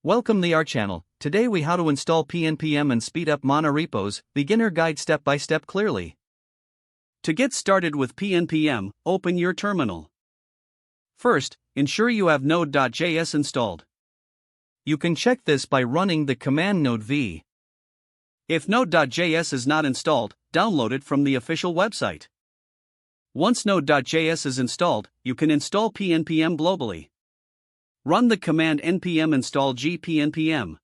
Welcome to our channel. Today we how to install pnpm and speed up Monorepos, beginner guide step by step clearly. To get started with pnpm, open your terminal. First, ensure you have node.js installed. You can check this by running the command node v. If node.js is not installed, download it from the official website. Once node.js is installed, you can install pnpm globally. Run the command npm install gpnpm.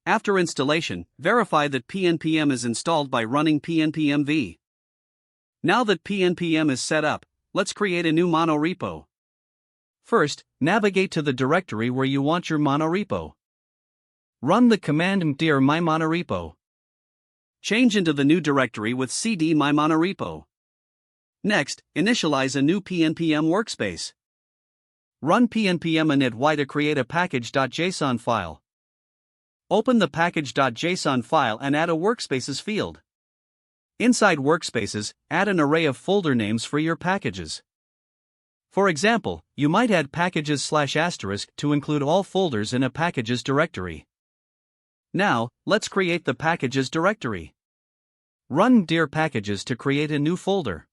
After installation, verify that pnpm is installed by running pnpm v. Now that pnpm is set up, let's create a new monorepo. First, navigate to the directory where you want your monorepo. Run the command mdir mymonorepo. Change into the new directory with cd mymonorepo. Next, initialize a new pnpm workspace. Run pnpm init to create a package.json file. Open the package.json file and add a workspaces field. Inside workspaces, add an array of folder names for your packages. For example, you might add packages/* to include all folders in a packages directory. Now, let's create the packages directory. Run dir packages to create a new folder.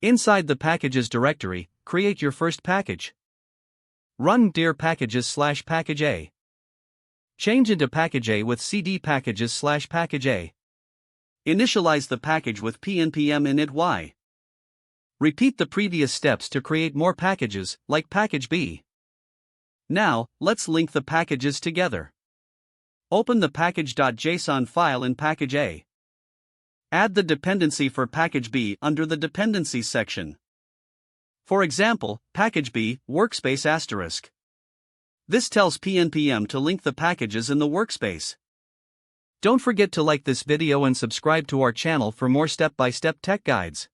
Inside the packages directory, create your first package. Run dir packages/package A. Change into package A with cd packages/package A. Initialize the package with pnpm init y. Repeat the previous steps to create more packages, like package B. Now, let's link the packages together. Open the package.json file in package A. Add the dependency for package B under the dependencies section. For example, package B, workspace*. This tells pnpm to link the packages in the workspace. Don't forget to like this video and subscribe to our channel for more step-by-step tech guides.